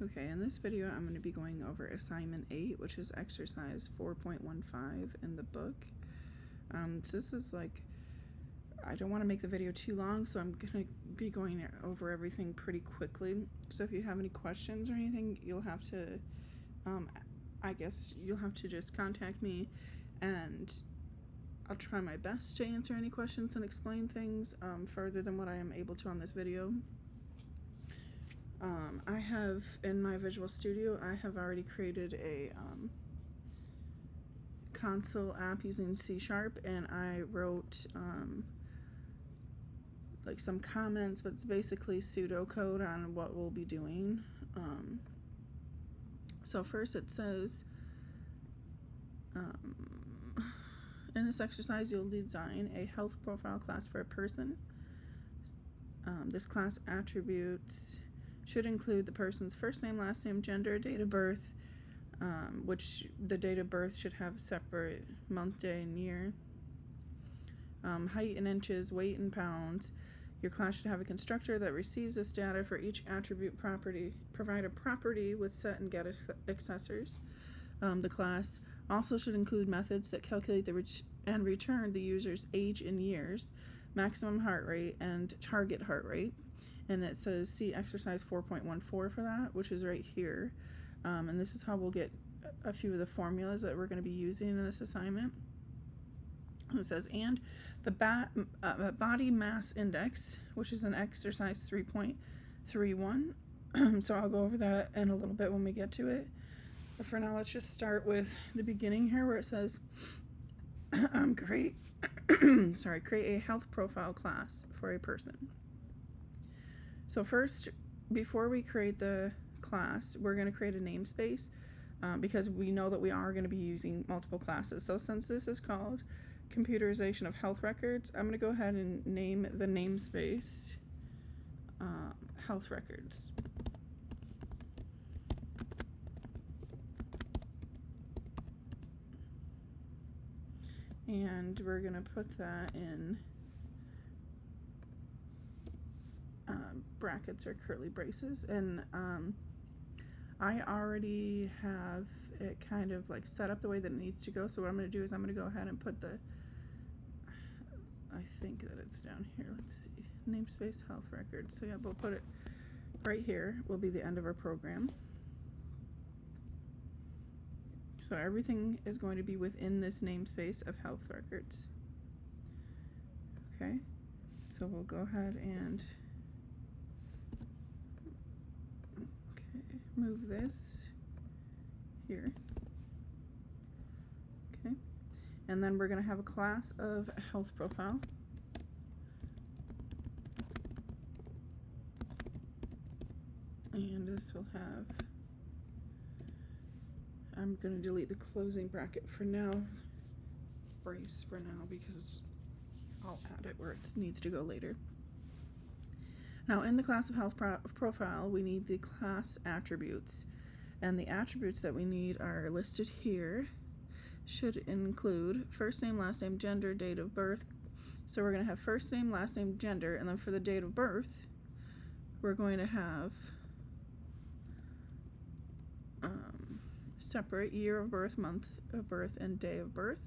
Okay, in this video I'm going to be going over assignment 8, which is exercise 4.15 in the book. So this is like, I don't want to make the video too long, so I'm going to be going over everything pretty quickly. So if you have any questions or anything, you'll have to, I guess you'll have to just contact me, and I'll try my best to answer any questions and explain things further than what I am able to on this video. I have, in my Visual Studio, I have already created a console app using C#, and I wrote like some comments, but it's basically pseudocode on what we'll be doing. So first it says, in this exercise you'll design a health profile class for a person. This class attributes should include the person's first name, last name, gender, date of birth, which the date of birth should have a separate month, day, and year. Height in inches, weight in pounds. Your class should have a constructor that receives this data for each attribute property. Provide a property with set and get accessors. The class also should include methods that calculate and return the user's age in years, maximum heart rate, and target heart rate. And it says see exercise 4.14 for that, which is right here. And this is how we'll get a few of the formulas that we're going to be using in this assignment. And it says, and the body mass index, which is an exercise 3.31. So I'll go over that in a little bit when we get to it. But for now, let's just start with the beginning here where it says, create a health profile class for a person. So first, before we create the class, we're going to create a namespace because we know that we are going to be using multiple classes. So since this is called Computerization of Health Records, I'm going to go ahead and name the namespace Health Records. And we're going to put that in brackets or curly braces, and I already have it kind of like set up the way that it needs to go. So what I'm going to do is I'm going to go ahead and put I think that it's down here, let's see, namespace health records. So yeah, we'll put it right here, will be the end of our program. So everything is going to be within this namespace of health records. Okay, so we'll go ahead and move this here. Okay, and then we're going to have a class of health profile. And this will have, I'm going to delete the closing bracket for now, brace for now, because I'll add it where it needs to go later. Now in the class of health profile, we need the class attributes, and the attributes that we need are listed here. Should include first name, last name, gender, date of birth. So we're going to have first name, last name, gender, and then for the date of birth, we're going to have separate year of birth, month of birth, and day of birth.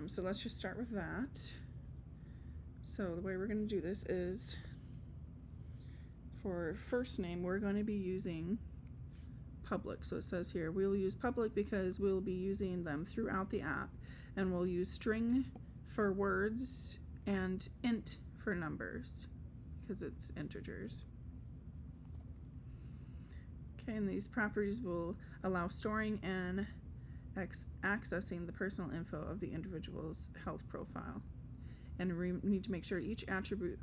So let's just start with that. So the way we're going to do this is, for first name, we're going to be using public. So it says here, we'll use public because we'll be using them throughout the app, and we'll use string for words and int for numbers because it's integers. Okay, and these properties will allow storing and accessing the personal info of the individual's health profile. And we need to make sure each attribute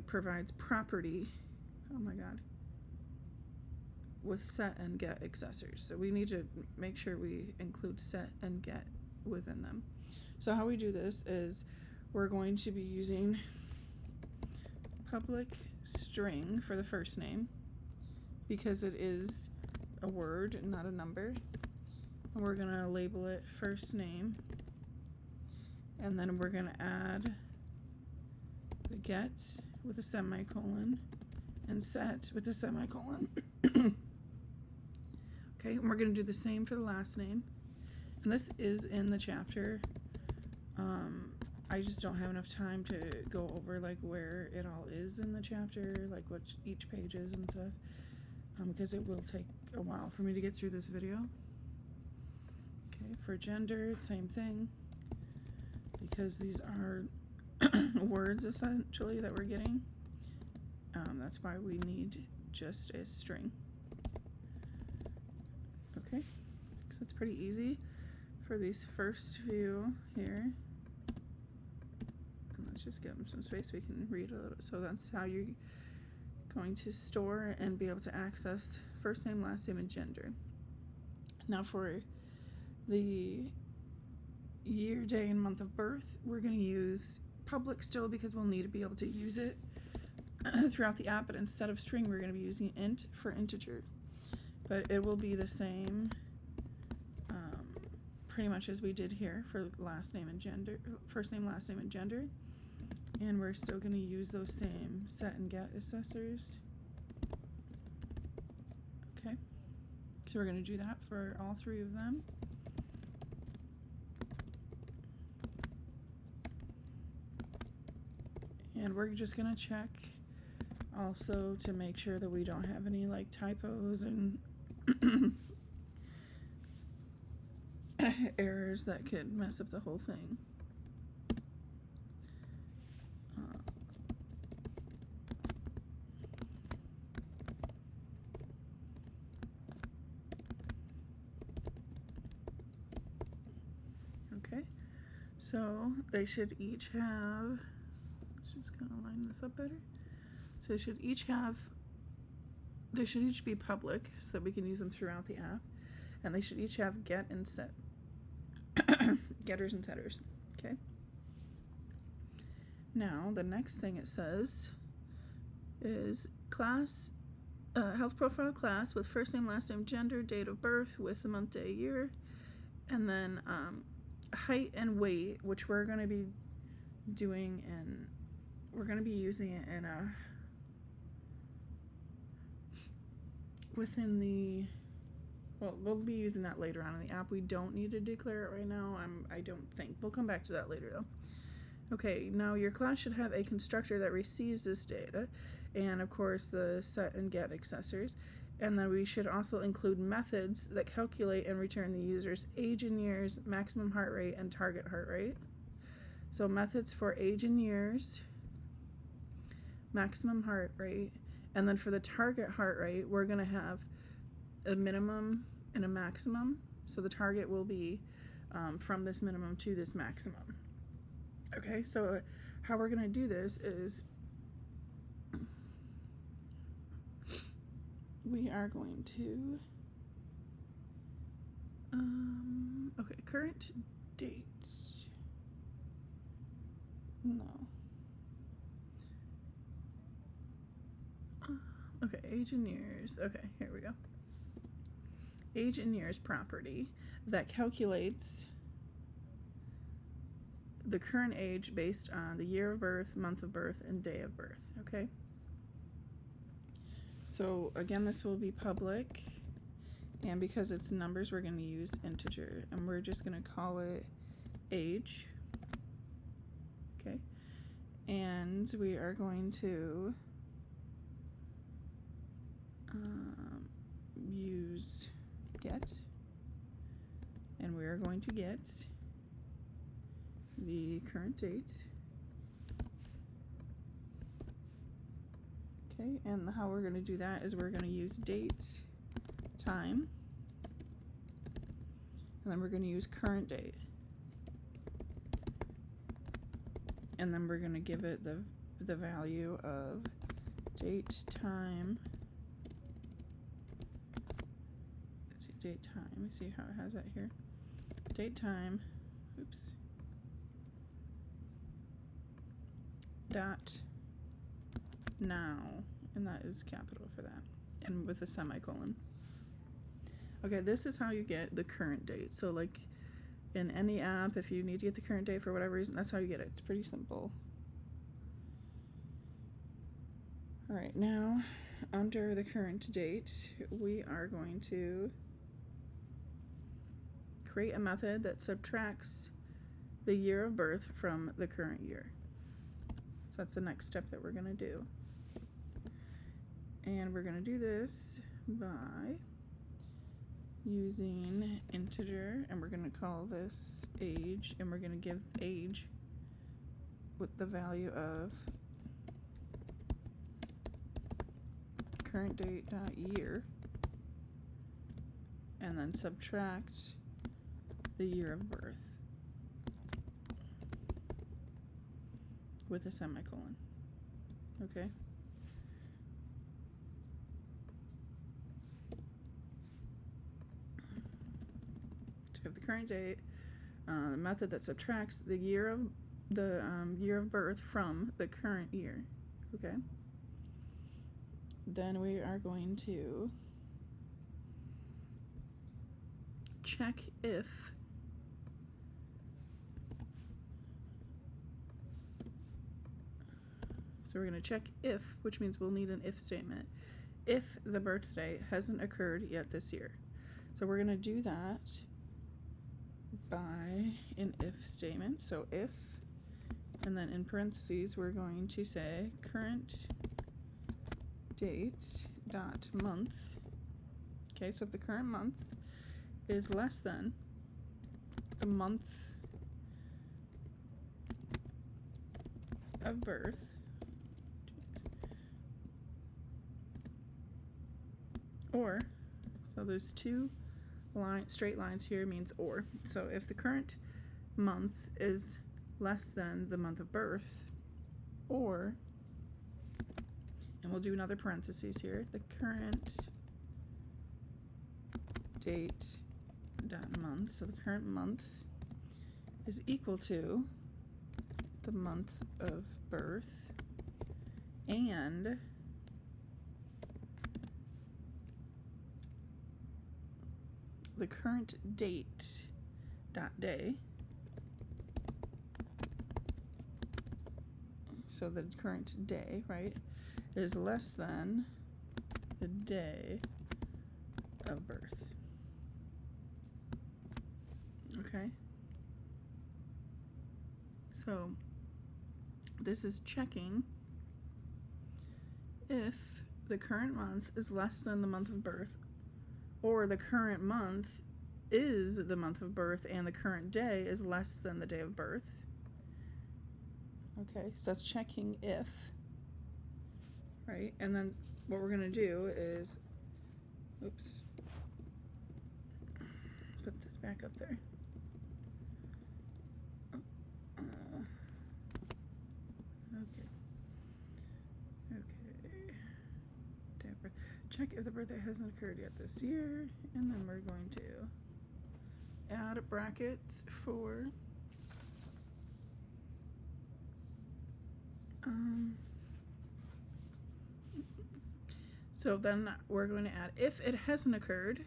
provides property, oh my god, with set and get accessors. So we need to make sure we include set and get within them. So how we do this is we're going to be using public string for the first name because it is a word, not a number. And we're going to label it first name. And then we're going to add the get, with a semicolon and set with a semicolon. Okay, and we're going to do the same for the last name. And this is in the chapter. I just don't have enough time to go over like where it all is in the chapter, like what each page is and stuff, because it will take a while for me to get through this video. Okay, for gender, same thing, because these are words essentially that we're getting. That's why we need just a string. Okay, so it's pretty easy for these first few here. And let's just give them some space so we can read a little. So that's how you're going to store and be able to access first name, last name, and gender. Now for the year, day, and month of birth, we're going to use public still because we'll need to be able to use it throughout the app, but instead of string we're going to be using int for integer, but it will be the same pretty much as we did here for last name and gender, first name, last name, and gender, and we're still going to use those same set and get assessors. Okay, so we're going to do that for all three of them. And we're just going to check also to make sure that we don't have any like typos and errors that could mess up the whole thing. Okay, so they should each have, let's just kind of line this up better. So they should each be public so that we can use them throughout the app, and they should each have get and set, getters and setters. Okay. Now the next thing it says is class, health profile class with first name, last name, gender, date of birth with the month, day, year, and then height and weight, which we're going to be doing in, we're going to be using it in a within the, well, we'll be using that later on in the app. We don't need to declare it right now. I don't think. We'll come back to that later though. Okay, now your class should have a constructor that receives this data, and of course the set and get accessors. And then we should also include methods that calculate and return the user's age in years, maximum heart rate, and target heart rate. So methods for age in years, maximum heart rate, and then for the target heart rate, we're going to have a minimum and a maximum. So the target will be from this minimum to this maximum. Okay, so how we're going to do this is we are going to, okay, current date. No. Okay, age in years. Okay, here we go. Age in years property that calculates the current age based on the year of birth, month of birth, and day of birth. Okay. So again, this will be public, and because it's numbers, we're going to use integer, and we're just going to call it age. Okay. And we are going to use get, and we are going to get the current date. Okay, and how we're going to do that is we're going to use date, time, and then we're going to use current date, and then we're going to give it the value of date, time. Let's see, date, time. Let me see how it has that here. Date, time. Oops. Dot now, and that is capital for that, and with a semicolon. Okay, this is how you get the current date. So like in any app, if you need to get the current date for whatever reason, that's how you get it. It's pretty simple. All right, now under the current date, we are going to create a method that subtracts the year of birth from the current year. So that's the next step that we're going to do. And we're going to do this by using integer, and we're going to call this age, and we're going to give age with the value of current date dot year, and then subtract the year of birth with a semicolon. Okay. So we have the current date, the method that subtracts the year of birth from the current year. Okay. Then we are going to check if So we're going to check if, which means we'll need an if statement, if the birthday hasn't occurred yet this year. So we're going to do that by an if statement. So if, and then in parentheses, we're going to say current date dot month. Okay, so if the current month is less than the month of birth, or, so there's two straight lines here, means or. So if the current month is less than the month of birth, or, and we'll do another parentheses here, the current date dot month, so the current month is equal to the month of birth and the current date dot day. So the current day, right, is less than the day of birth. Okay. So this is checking if the current month is less than the month of birth, or the current month is the month of birth and the current day is less than the day of birth. Okay, so that's checking if, right? And then what we're going to do is, oops, put this back up there. Check if the birthday hasn't occurred yet this year, and then we're going to add brackets for so then we're going to add if it hasn't occurred,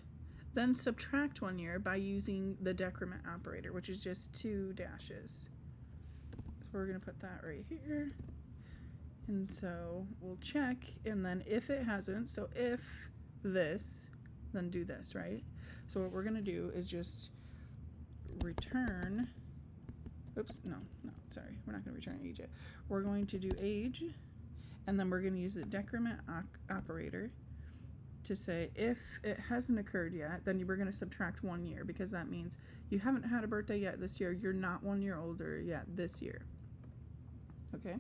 then subtract 1 year by using the decrement operator, which is just 2 dashes. So we're going to put that right here. And so we'll check, and then if it hasn't, so if this, then do this, right? So what we're going to do is just return, oops, no, sorry, we're not going to return age yet. We're going to do age, and then we're going to use the decrement operator to say if it hasn't occurred yet, then we're going to subtract 1 year, because that means you haven't had a birthday yet this year, you're not 1 year older yet this year. Okay?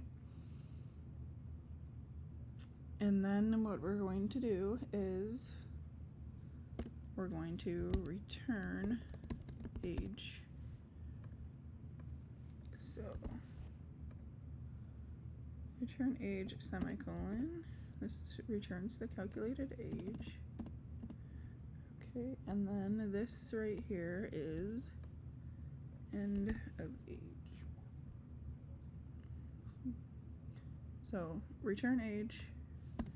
And then what we're going to do is we're going to return age. So return age semicolon. This returns the calculated age. Okay, and then this right here is end of age. So return age,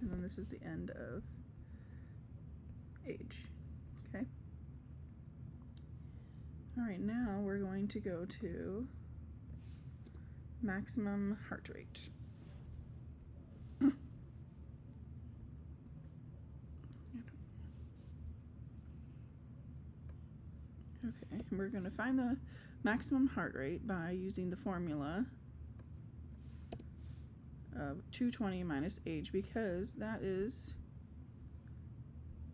and then this is the end of age. Okay. All right, now we're going to go to maximum heart rate. Okay, we're going to find the maximum heart rate by using the formula of 220 minus age, because that is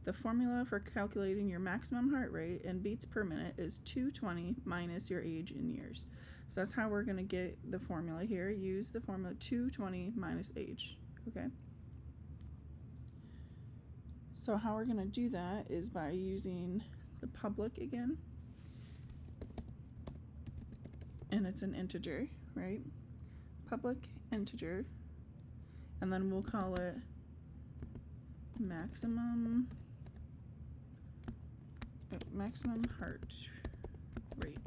the formula for calculating your maximum heart rate in beats per minute is 220 minus your age in years. So that's how we're going to get the formula here. Use the formula 220 minus age. Okay. So how we're going to do that is by using the public again. And it's an integer, right? Public integer. And then we'll call it maximum heart rate.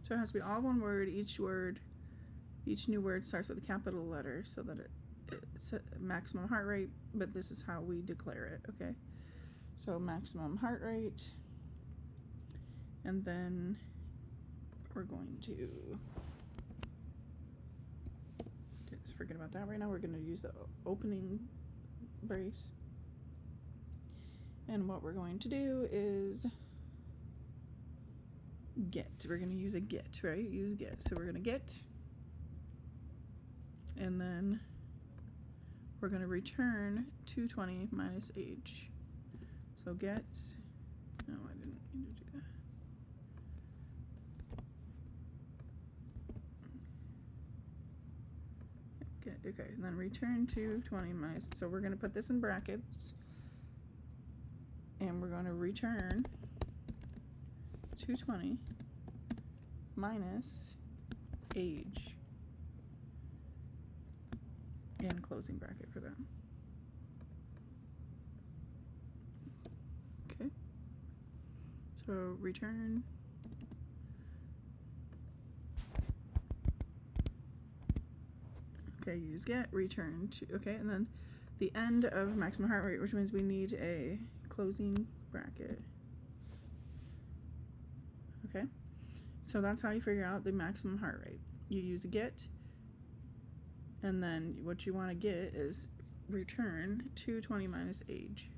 So it has to be all one word. Each new word starts with a capital letter so that it's a maximum heart rate, but this is how we declare it, okay? So maximum heart rate, and then we're going to just forget about that right now. We're going to use the opening brace. And what we're going to do is get. We're going to use a get, right? Use get. So we're going to get, and then we're going to return 220 minus age. So get, no, I didn't need to do that. Get, okay, and then return 220 minus, so we're going to put this in brackets. And we're going to return 220 minus age and closing bracket for that. Okay. So return okay, use get, return to, okay, and then the end of maximum heart rate, which means we need a closing bracket. Okay, so that's how you figure out the maximum heart rate. You use a get, and then what you want to get is return 220 minus age.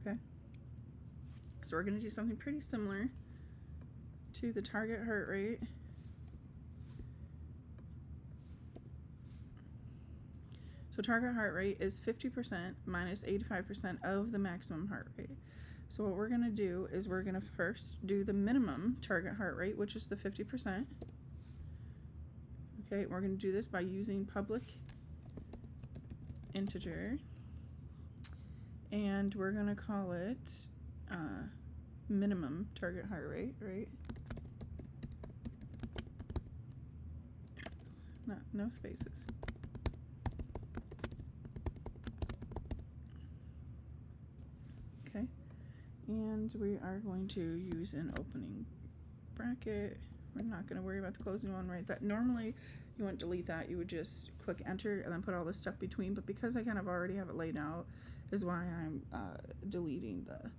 Okay, so we're going to do something pretty similar to the target heart rate. So target heart rate is 50% minus 85% of the maximum heart rate. So what we're going to do is we're going to first do the minimum target heart rate, which is the 50%. Okay, we're going to do this by using public integer. And we're going to call it minimum target heart rate, right? No spaces. Okay, and we are going to use an opening bracket. We're not going to worry about the closing one, right? That normally you wouldn't delete that. You would just click enter and then put all this stuff between. But because I kind of already have it laid out, is why I'm deleting the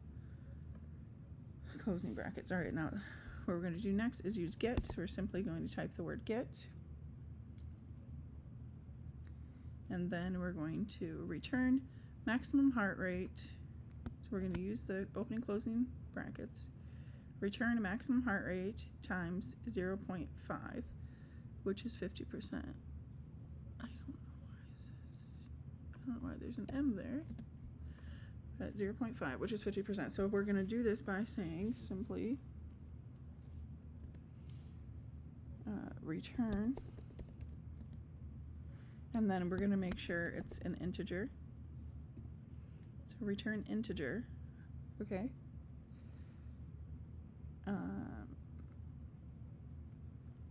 closing brackets. All right, now what we're going to do next is use get. So we're simply going to type the word get. And then we're going to return maximum heart rate. So we're going to use the opening closing brackets. Return a maximum heart rate times 0.5, which is 50%. I don't know why there's an M there. At 0.5, which is 50%. So we're going to do this by saying simply return, and then we're going to make sure it's an integer. So return integer, okay?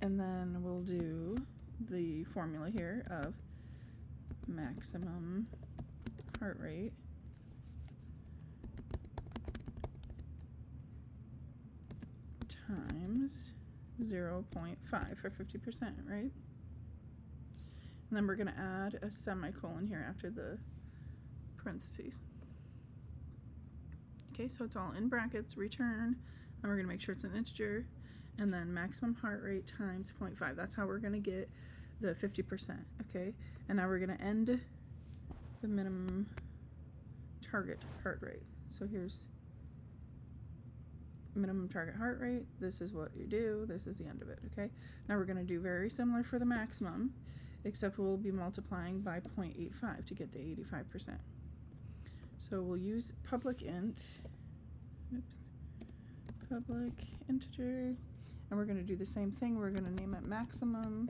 And then we'll do the formula here of maximum heart rate times 0.5 for 50%, right? And then we're going to add a semicolon here after the parentheses. Okay, so it's all in brackets, return, and we're going to make sure it's an integer, and then maximum heart rate times 0.5. That's how we're going to get the 50%, okay? And now we're going to end the minimum target heart rate. So here's minimum target heart rate, this is what you do, this is the end of it, okay? Now we're going to do very similar for the maximum, except we'll be multiplying by 0.85 to get the 85%. So we'll use public int, public integer, and we're going to do the same thing. We're going to name it maximum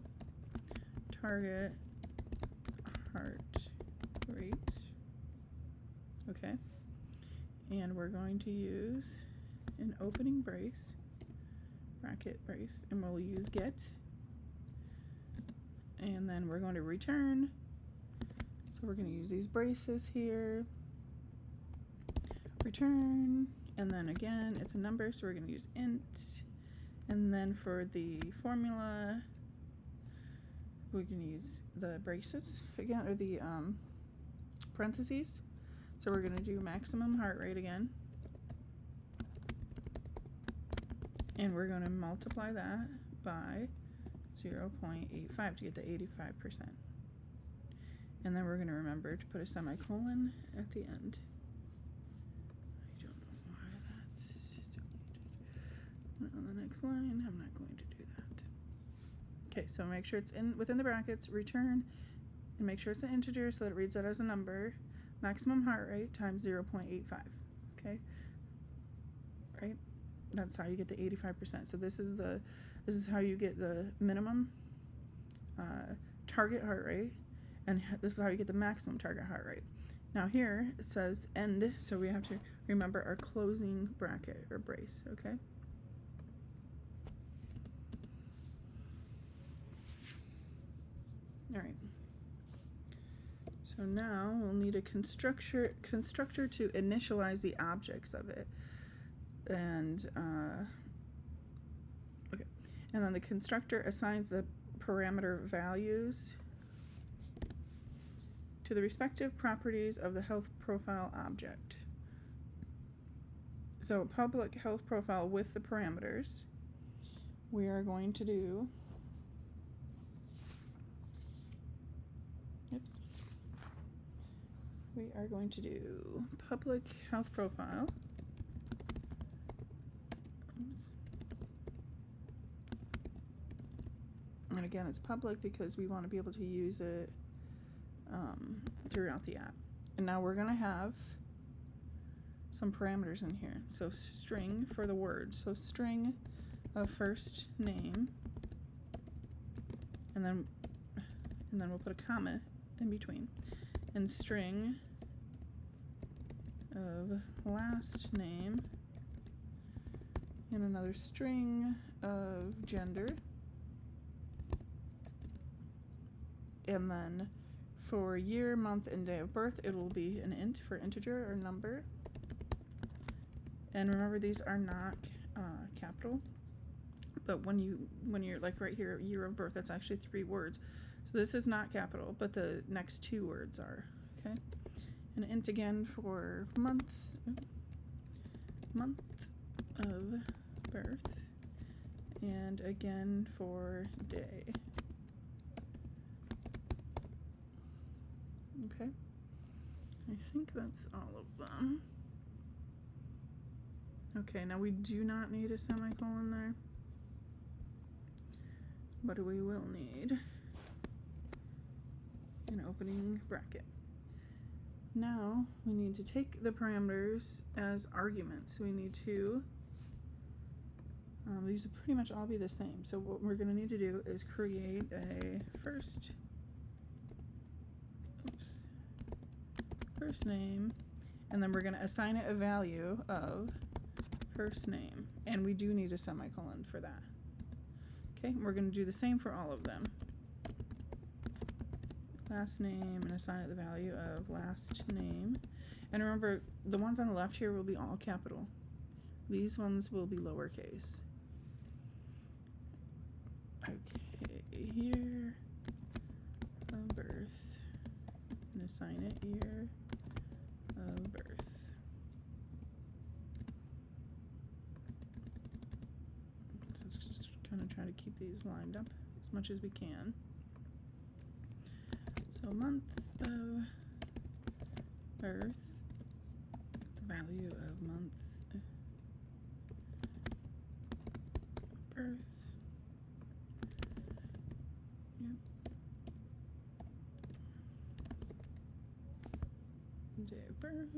target heart rate, okay? And we're going to use an opening brace, bracket brace, and we'll use get, and then we're going to return. So we're going to use these braces here, return, and then again it's a number, so we're going to use int, and then for the formula we're going to use the braces again, or the parentheses. So we're going to do maximum heart rate again, and we're going to multiply that by 0.85 to get the 85%. And then we're going to remember to put a semicolon at the end. I don't know why that's deleted. On the next line, I'm not going to do that. Okay, so make sure it's within the brackets, return, and make sure it's an integer so that it reads that as a number. Maximum heart rate times 0.85, okay? Right? That's how you get the 85%. So this is how you get the minimum target heart rate, and this is how you get the maximum target heart rate. Now here it says end, so we have to remember our closing bracket or brace, okay? All right. So now we'll need a constructor to initialize the objects of it, and okay, and then the constructor assigns the parameter values to the respective properties of the health profile object. So public health profile with the parameters, we are going to do, we are going to do public health profile. And again, it's public because we want to be able to use it throughout the app. And now we're going to have some parameters in here. So string for the word. So string of first name, and then we'll put a comma in between. And string of last name, and another string of gender, and then for year, month, and day of birth, it will be an int for integer or number. And remember, these are not capital, but when you're like right here, year of birth, that's actually 3 words. So this is not capital, but the next 2 words are, okay? And int again for month of birth, and again for day. Okay, I think that's all of them. Okay, now we do not need a semicolon there, but we will need an opening bracket. Now we need to take the parameters as arguments. So we need to, these will pretty much all be the same. So what we're going to need to do is create a first name, and then we're going to assign it a value of first name, and we do need a semicolon for that. Okay, we're going to do the same for all of them. Last name, and assign it the value of last name. And remember, the ones on the left here will be all capital. These ones will be lowercase. Okay, year of birth, and assign it year of birth. So let's just kind of try to keep these lined up as much as we can. So month of birth, the value of month, birth. Yep. Day of birth.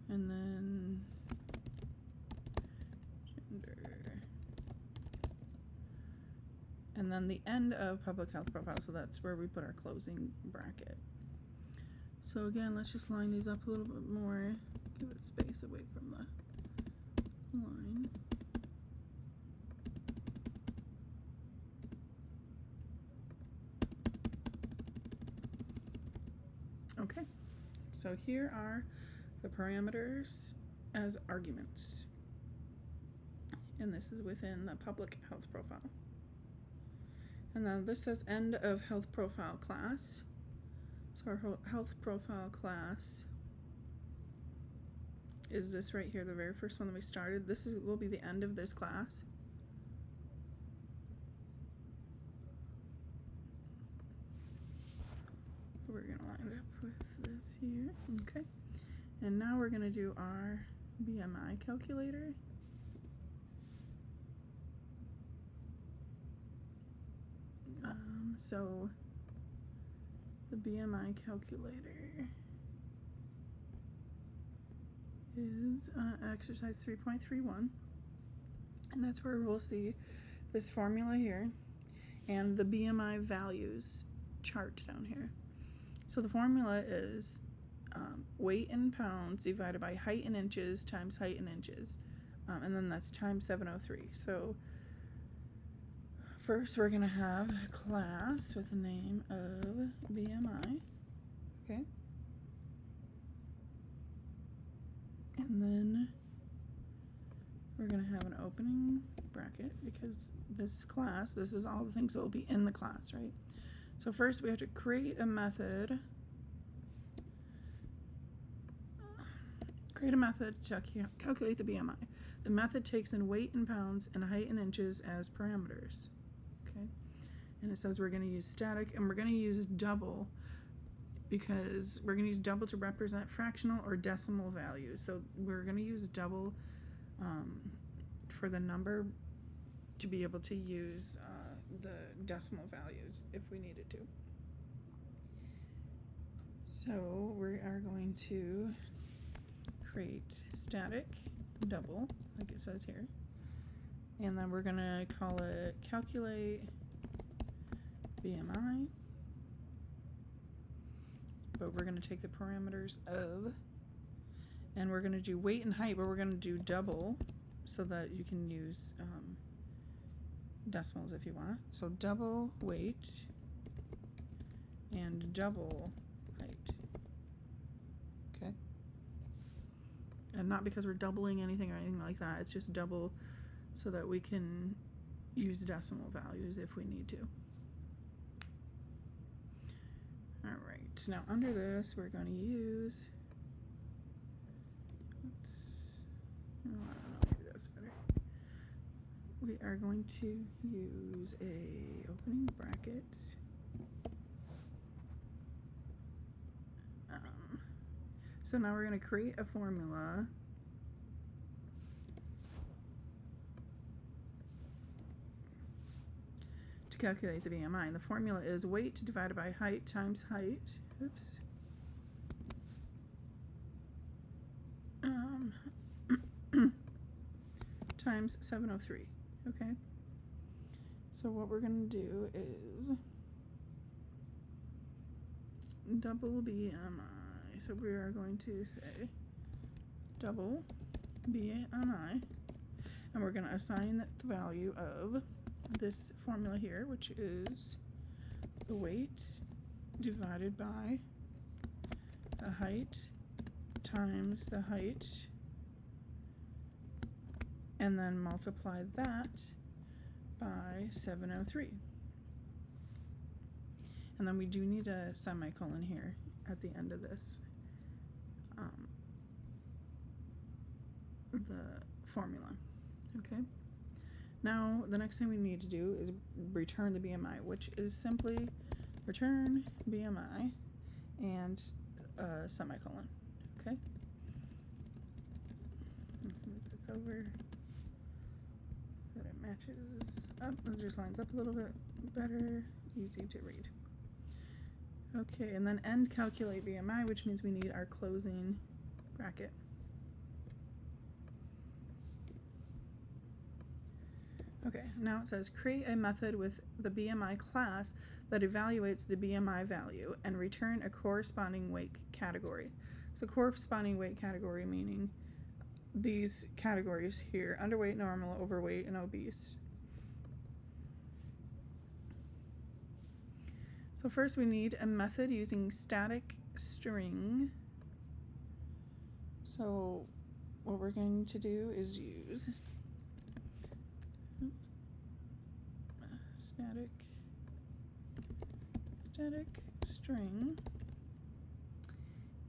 And then gender. And then the end of public health profile, so that's where we put our closing bracket. So again, let's just line these up a little bit more. Give it space away from the line. Okay, so here are the parameters as arguments. And this is within the public health profile. And then this says end of health profile class. So our health profile class is this right here, the very first one that we started. This will be the end of this class. We're gonna line it up with this here, okay. And now we're gonna do our BMI calculator. So the BMI calculator is exercise 3.31, and that's where we'll see this formula here and the BMI values chart down here. So the formula is weight in pounds divided by height in inches times height in inches, and then that's times 703. So first we're gonna have a class with the name of BMI, okay? And then we're gonna have an opening bracket because this class, this is all the things that will be in the class, right? So first we have to create a method. Create a method to calculate the BMI. The method takes in weight in pounds and height in inches as parameters. Okay, and it says we're going to use static, and we're going to use double because we're going to use double to represent fractional or decimal values. So we're going to use double for the number to be able to use the decimal values if we needed to. So we are going to create static double, like it says here, and then we're going to call it calculate BMI, but we're going to take the parameters of, and we're going to do weight and height, but we're going to do double so that you can use decimals if you want. So double weight and double height. Okay. And not because we're doubling anything or anything like that. It's just double so that we can use decimal values if we need to. Alright, now under this we're going to use, I don't know, maybe that's better. We are going to use a opening bracket. So now we're going to create a formula to calculate the BMI. And the formula is weight divided by height times height. Oops. Times 703. Okay. So what we're going to do is double BMI. So we are going to say double BMI, and we're going to assign the value of this formula here, which is the weight divided by the height times the height, and then multiply that by 703. And then we do need a semicolon here at the end of this, the formula. Okay. Now the next thing we need to do is return the BMI, which is simply return BMI and a semicolon. Okay. Let's move this over so that it matches up, it just lines up a little bit better, easy to read. Okay, and then end calculate BMI, which means we need our closing bracket. Okay, now it says create a method with the BMI class that evaluates the BMI value and return a corresponding weight category. So corresponding weight category meaning these categories here: underweight, normal, overweight, and obese. So first we need a method using static string. So what we're going to do is use static string,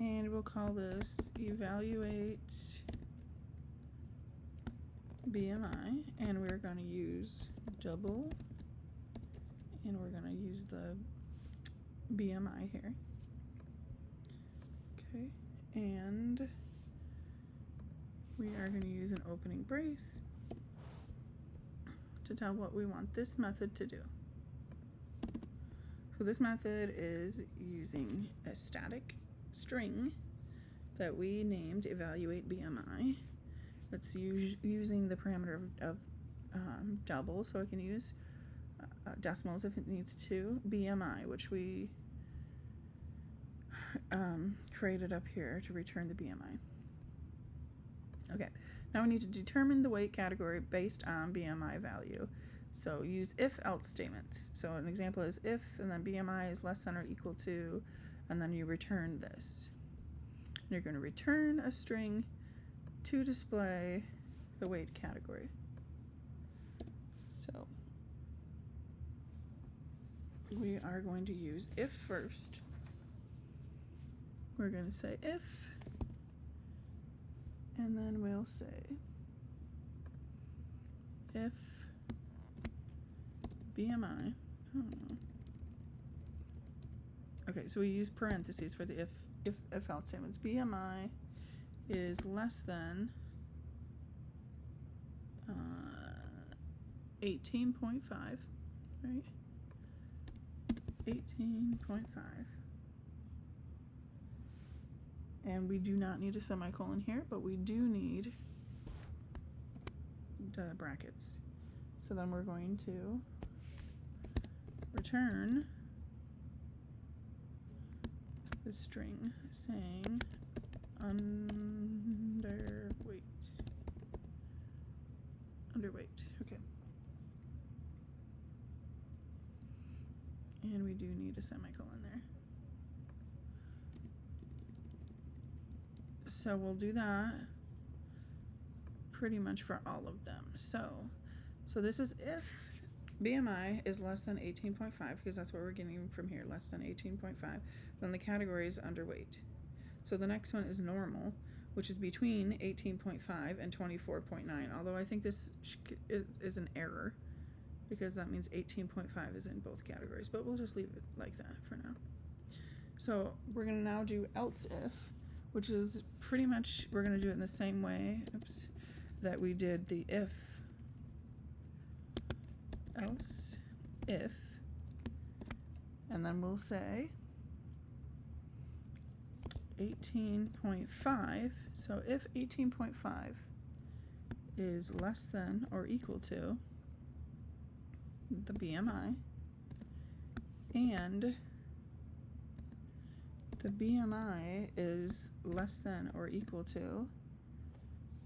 and we'll call this evaluate BMI, and we're going to use double, and we're going to use the BMI here. Okay, and we are going to use an opening brace to tell what we want this method to do. So this method is using a static string that we named evaluate BMI. It's using the parameter of double, so it can use decimals if it needs to. BMI, which we created up here to return the BMI. Okay, now we need to determine the weight category based on BMI value. So use if-else statements. So an example is if, and then BMI is less than or equal to, and then you return this. And you're going to return a string to display the weight category. So we are going to use if first. We're going to say if, and then we'll say if BMI, I don't know. Okay, so we use parentheses for the if else statements. BMI is less than 18.5, right? 18.5. And we do not need a semicolon here, but we do need the brackets. So then we're going to return the string saying underweight. Okay. And we do need a semicolon there. So we'll do that pretty much for all of them. So this is if BMI is less than 18.5, because that's what we're getting from here, less than 18.5, then the category is underweight. So the next one is normal, which is between 18.5 and 24.9, although I think this is an error, because that means 18.5 is in both categories, but we'll just leave it like that for now. So we're going to now do else if, which is pretty much, we're going to do it in the same way that we did the if, else, if, and then we'll say 18.5, so if 18.5 is less than or equal to the BMI, and the BMI is less than or equal to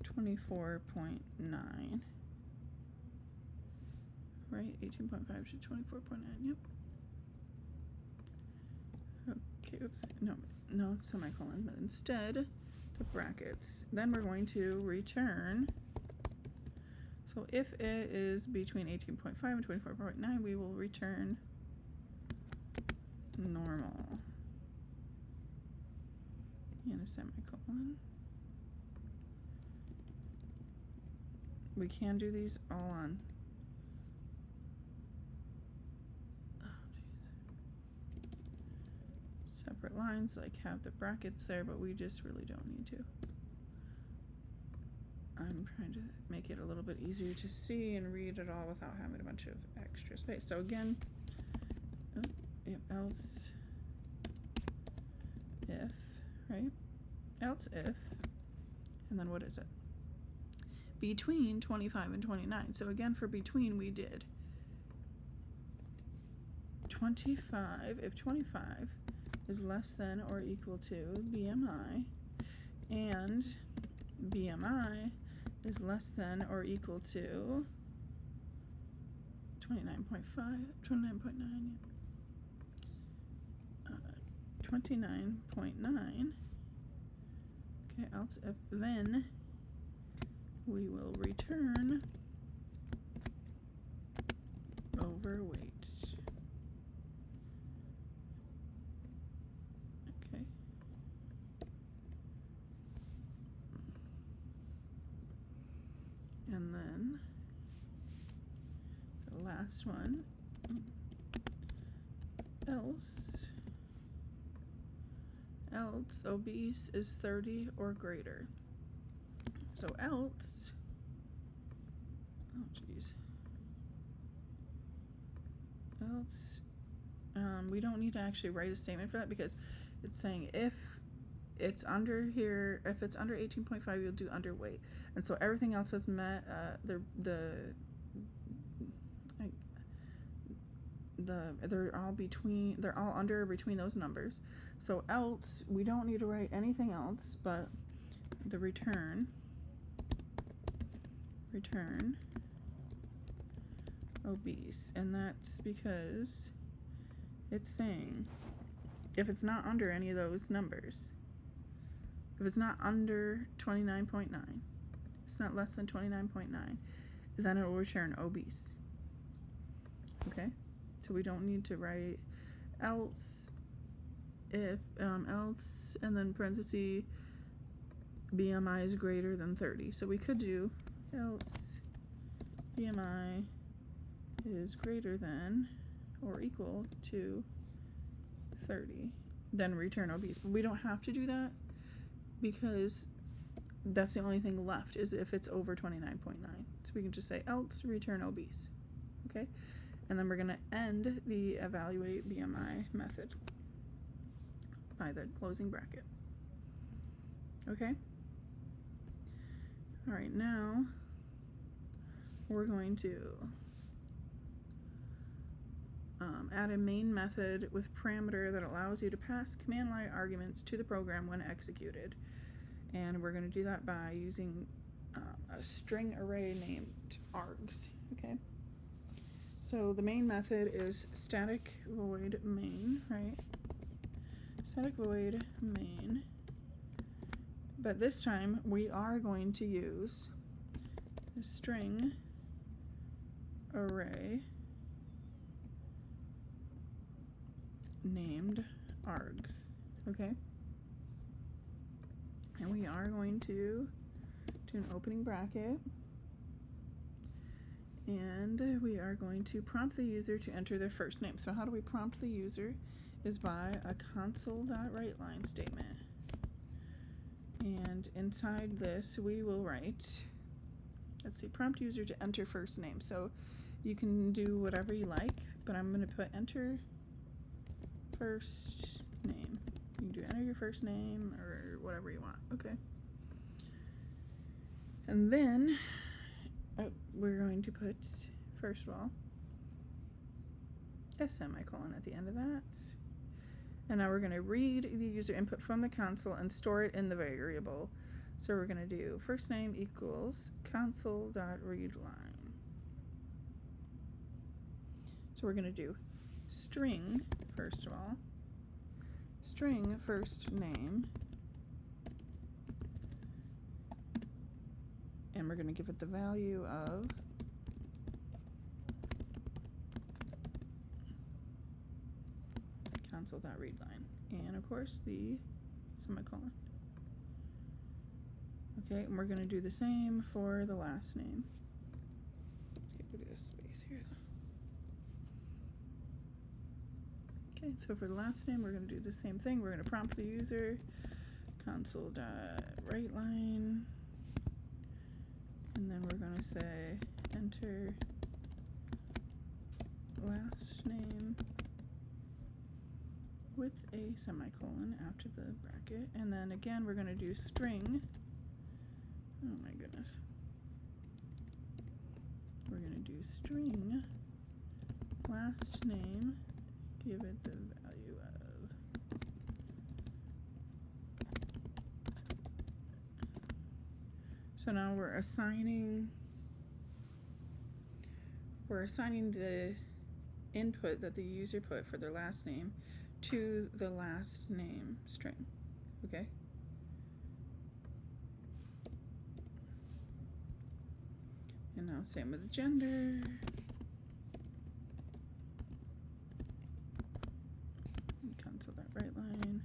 24.9, right? 18.5 to 24.9, yep. Okay, oops, no semicolon, but instead the brackets. Then we're going to return, so if it is between 18.5 and 24.9, we will return normal and a semicolon. We can do these all on separate lines, like have the brackets there, but we just really don't need to. I'm trying to make it a little bit easier to see and read it all without having a bunch of extra space. So again, else if, right? Else if, and then what is it? Between 25 and 29. So again, for between we did 25, if 25 is less than or equal to BMI, and BMI is less than or equal to 29.5, 29.9, 29.9. Okay, else if, then we will return overweight. Okay. And then the last one, else obese is 30 or greater. So else, oh geez, else, we don't need to actually write a statement for that because it's saying if it's under here, if it's under 18.5, you'll do underweight. And so everything else has met, they're all under or between those numbers. So else, we don't need to write anything else but the return obese. And that's because it's saying if it's not under any of those numbers, if it's not under 29.9, it's not less than 29.9, then it will return obese. Okay? So we don't need to write else if else and then parenthesis BMI is greater than 30. So we could do else BMI is greater than or equal to 30, then return obese. But we don't have to do that because that's the only thing left is if it's over 29.9. So we can just say else return obese. Okay? And then we're going to end the evaluate BMI method by the closing bracket. Okay? All right, now we're going to add a main method with parameter that allows you to pass command line arguments to the program when executed. And we're going to do that by using a string array named args. Okay? So the main method is static void main, right? Static void main. But this time we are going to use a string array named args. Okay? And we are going to do an opening bracket. And we are going to prompt the user to enter their first name. So how do we prompt the user? Is by a console.writeLine statement. And inside this we will write, let's see, prompt user to enter first name. So you can do whatever you like, but I'm going to put enter first name. You can do enter your first name or whatever you want. Okay. And then we're going to put, first of all, a semicolon at the end of that. And now we're going to read the user input from the console and store it in the variable. So we're going to do first name equals console.readLine. So we're going to do string, first of all, string first name, and we're going to give it the value of console.readLine, and of course the semicolon. Okay, and we're going to do the same for the last name. Let's get rid of this space here though. Okay, so for the last name we're going to do the same thing. We're going to prompt the user console.writeLine And then we're going to say enter last name with a semicolon after the bracket. And then again, we're going to do string. Oh my goodness. We're going to do string last name, give it the value of. So now we're assigning the input that the user put for their last name to the last name string, okay? And now same with the gender. Cancel that right line.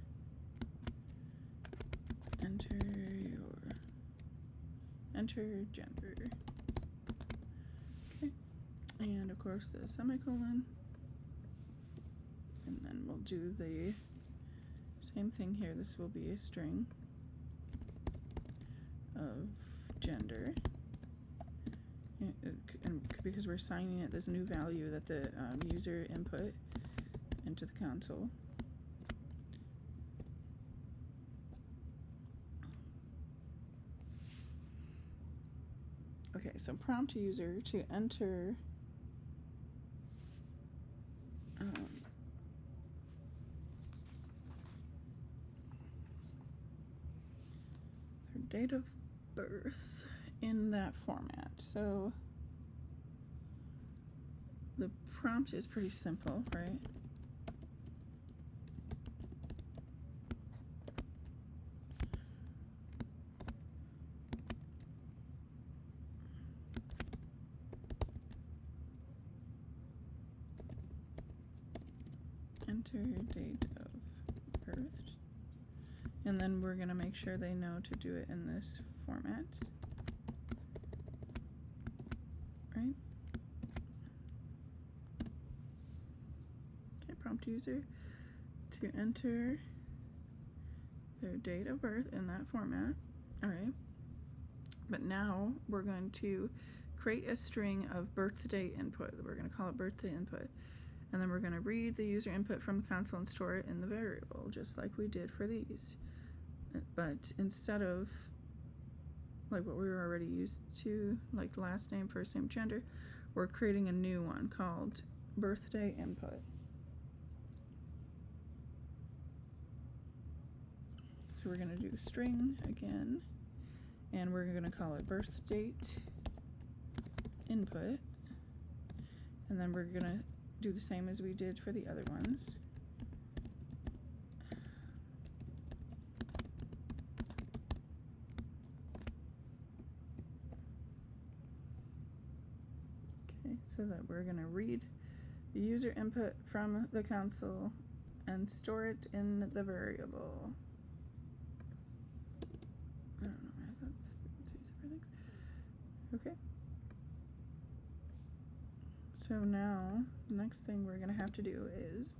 Enter gender. Okay. And of course the semicolon. And then we'll do the same thing here. This will be a string of gender. And because we're assigning it this new value that the user input into the console. Okay, so prompt user to enter their date of birth in that format. So the prompt is pretty simple, right? Enter date of birth. And then we're going to make sure they know to do it in this format. Right? Okay, prompt user to enter their date of birth in that format. Alright. But now we're going to create a string of birthday input. We're going to call it birthday input. And then we're going to read the user input from the console and store it in the variable, just like we did for these. But instead of like what we were already used to, like last name, first name, gender, we're creating a new one called birthday input. So we're going to do string again, and we're going to call it birth date input. And then we're going to do the same as we did for the other ones. Okay, so that we're going to read the user input from the console and store it in the variable. I don't know why that's two separate things. Okay. So now, the next thing we're going to have to do is,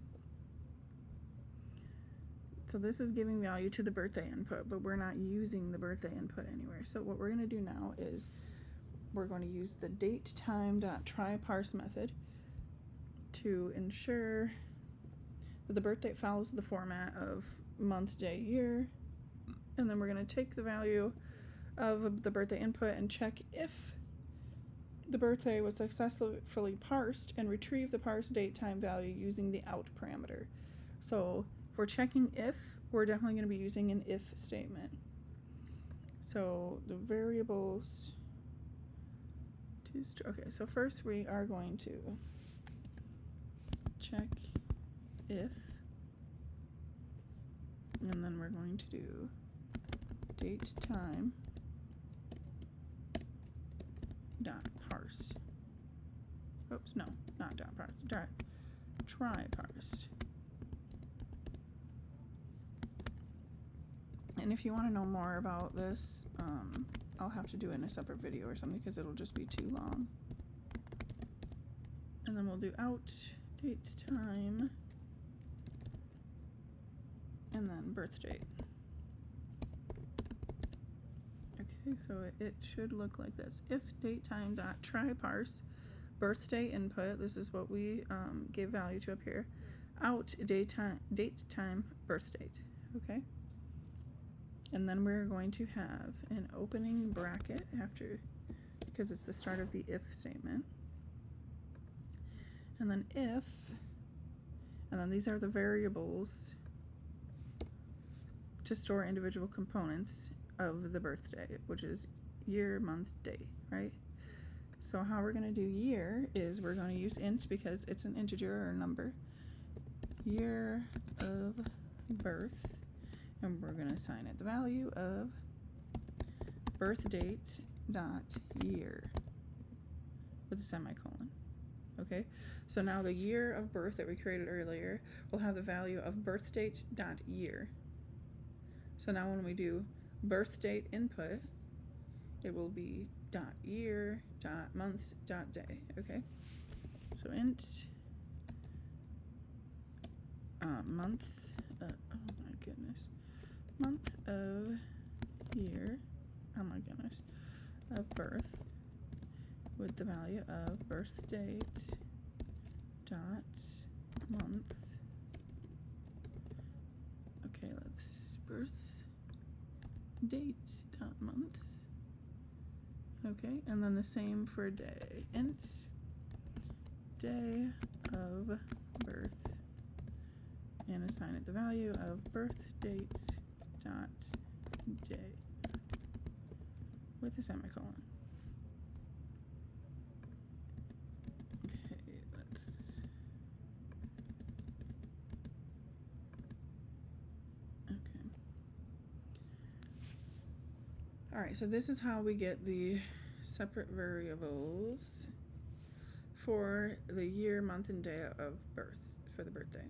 so this is giving value to the birthday input, but we're not using the birthday input anywhere. So what we're going to do now is we're going to use the datetime.tryParse method to ensure that the birth date follows the format of month, day, year. And then we're going to take the value of the birthday input and check if the birthday was successfully parsed and retrieve the parse date time value using the out parameter. So if we're checking if, we're definitely going to be using an if statement. So the variables okay, so first we are going to check if, and then we're going to do date time dot parse. Oops, no, not dot parse, dot try parse. And if you want to know more about this, I'll have to do it in a separate video or something because it'll just be too long. And then we'll do out date time and then birth date. Okay. Okay, so it should look like this. If date time dot try parse birthday input, this is what we gave value to up here, out date time birth date. Okay, and then we're going to have an opening bracket after, because it's the start of the if statement, and then if, and then these are the variables to store individual components of the birthday, which is year, month, day, right? So how we're going to do year is we're going to use int because it's an integer or a number. Year of birth, and we're going to assign it the value of birth date dot year with a semicolon. Okay, so now the year of birth that we created earlier will have the value of birth date dot year. So now when we do birth date input, it will be dot year dot month dot day. Okay, so int month, oh my goodness, month of year, oh my goodness, of birth with the value of birth date dot month. Okay, let's birth date dot month. Okay, and then the same for day. Int day of birth, and assign it the value of birth date dot day with a semicolon. Okay, let's. Okay. All right, so this is how we get the separate variables for the year, month, and day of birth for the birthday.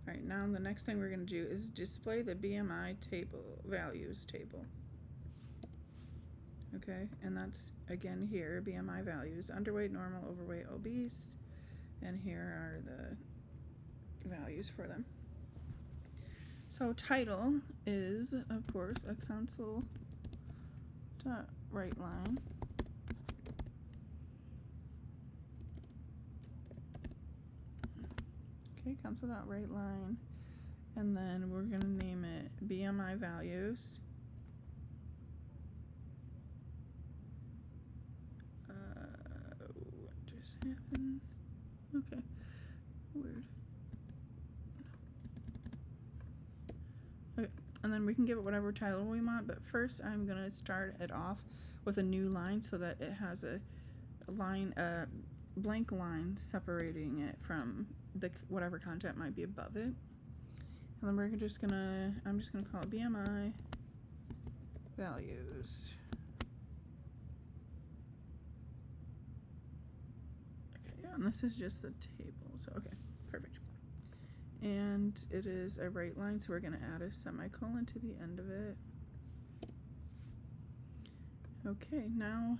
All right, now the next thing we're going to do is display the BMI table, values table. Okay, and that's again here, BMI values, underweight, normal, overweight, obese, and here are the values for them. So title is, of course, a console dot write line. Okay, console dot write line, and then we're gonna name it BMI values. What just happened? Okay, weird. Okay, and then we can give it whatever title we want, but first I'm gonna start it off with a new line so that it has a line, blank line separating it from the whatever content might be above it. And then I'm just gonna call it BMI values. Okay, yeah, and this is just the table, so okay, perfect. And it is a write line, so we're gonna add a semicolon to the end of it. Okay, now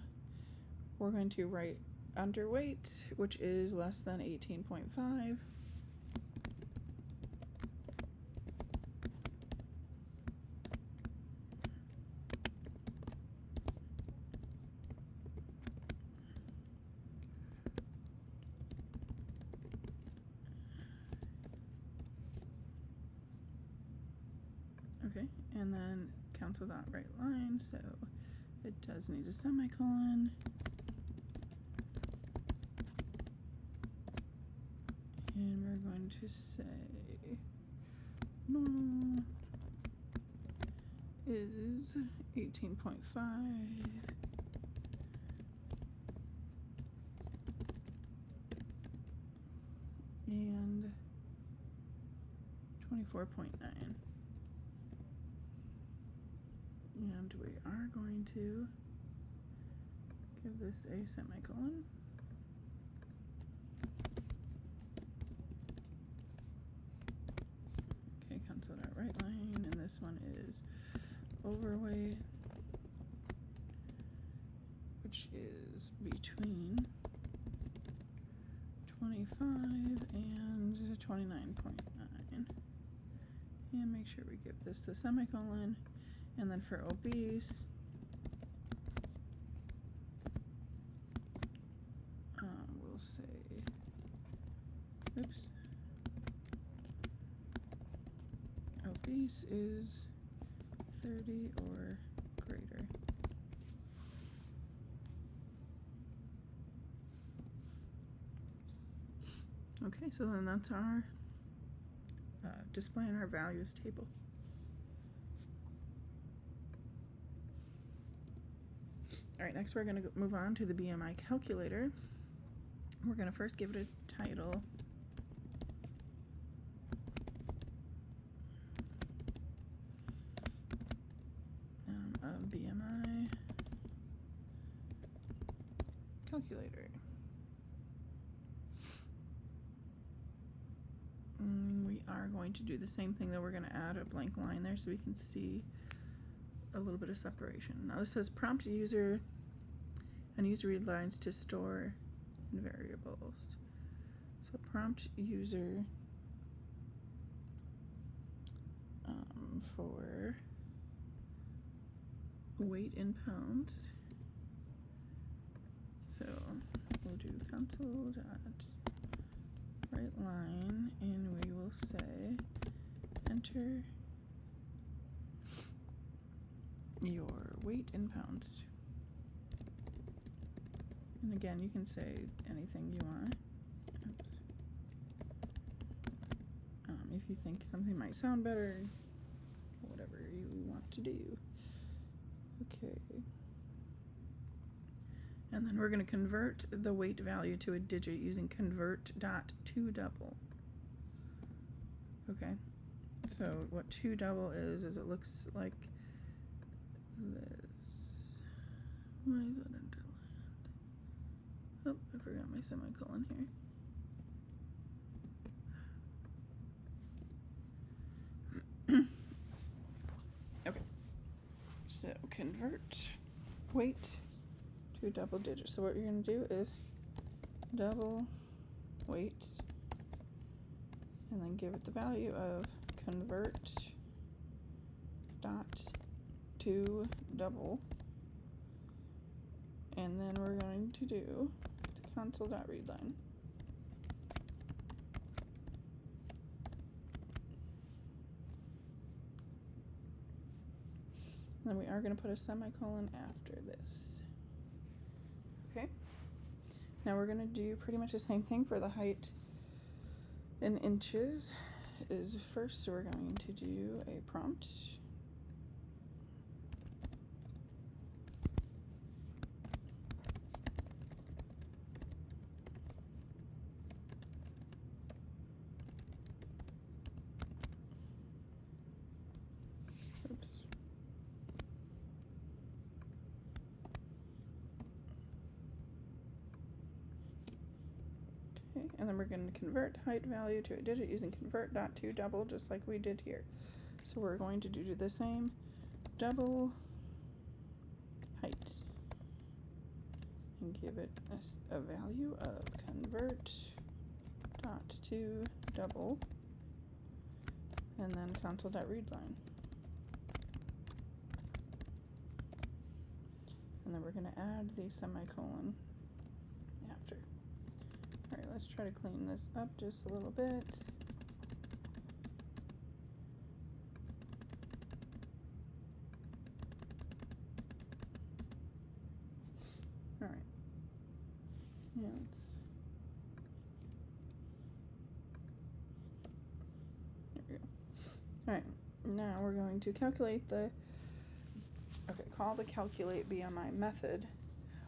we're going to write underweight, which is less than 18.5. Okay, and then console dot write line, so it does need a semicolon. And we're going to say normal is 18.5 and 24.9. And we are going to give this a semicolon. Okay, console dot write line, and this one is overweight, which is between 25 and 29.9. And make sure we give this the semicolon. And then for obese, will say, oops, obese is 30 or greater. Okay, so then that's our display in our values table. All right, next we're going to move on to the BMI calculator. We're going to first give it a title. Of BMI calculator. We are going to do the same thing, though. We're going to add a blank line there so we can see a little bit of separation. Now this says prompt user and use read lines to store in variables. So prompt user for weight in pounds. So we'll do console dot write line, and we will say enter your weight in pounds. And again, you can say anything you want. Oops. If you think something might sound better, whatever you want to do. Okay. And then we're going to convert the weight value to a digit using convert.toDouble. Okay. So what toDouble is it looks like this. Why is it underlined? Oh, I forgot my semicolon here. Okay. So convert weight to double digits. So what you're going to do is double weight and then give it the value of convert dot to double, and then we're going to do the console.readline. Then we are going to put a semicolon after this. Okay. Now we're going to do pretty much the same thing for the height in inches. Is first we're going to do a prompt. Oops. Okay, and then we're going to convert height value to a digit using convert.toDouble, just like we did here. So we're going to do the same. Double height and give it a value of convert.toDouble, and then console.readline. And then we're going to add the semicolon after. All right, let's try to clean this up just a little bit. All right. Yeah, there we go. All right, now we're going to calculate call the calculate BMI method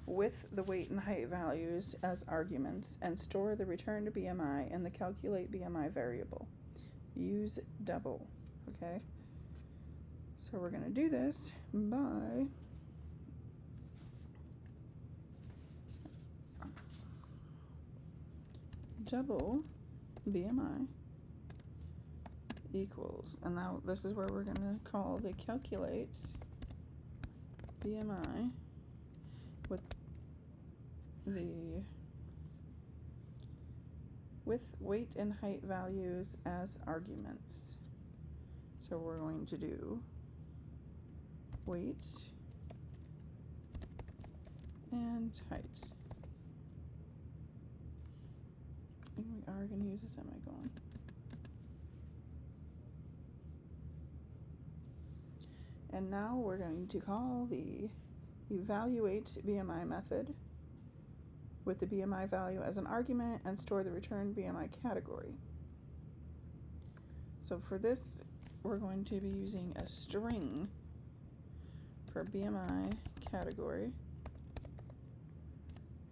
with the weight and height values as arguments and store the returned BMI in the calculate BMI variable. Use double, okay? So we're going to do this by double BMI equals, and now this is where we're going to call the calculate BMI with weight and height values as arguments. So we're going to do weight and height. And we are going to use a semicolon. And now we're going to call the evaluate BMI method with the BMI value as an argument and store the returned BMI category. So for this, we're going to be using a string for BMI category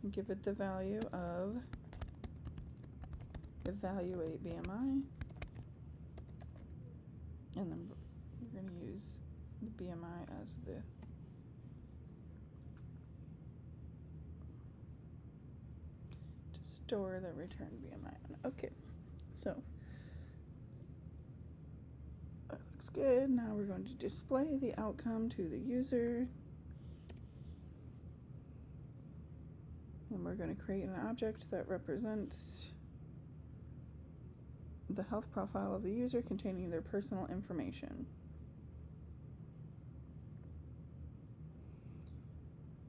and give it the value of evaluate BMI, and then we're going to use the BMI as the to store the return BMI. Okay, so that looks good. Now we're going to display the outcome to the user, and we're going to create an object that represents the health profile of the user containing their personal information.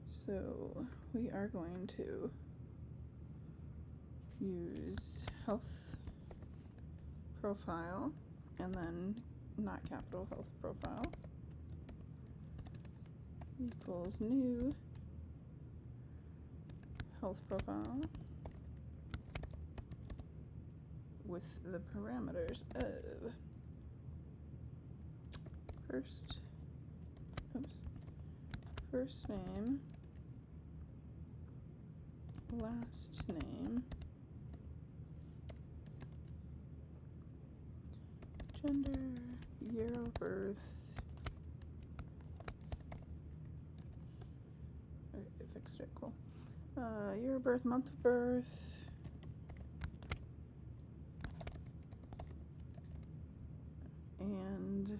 So we are going to use health profile and then not capital health profile equals new health profile with the parameters of first name, last name, gender, year of birth, I fixed it, cool, year of birth, month of birth, and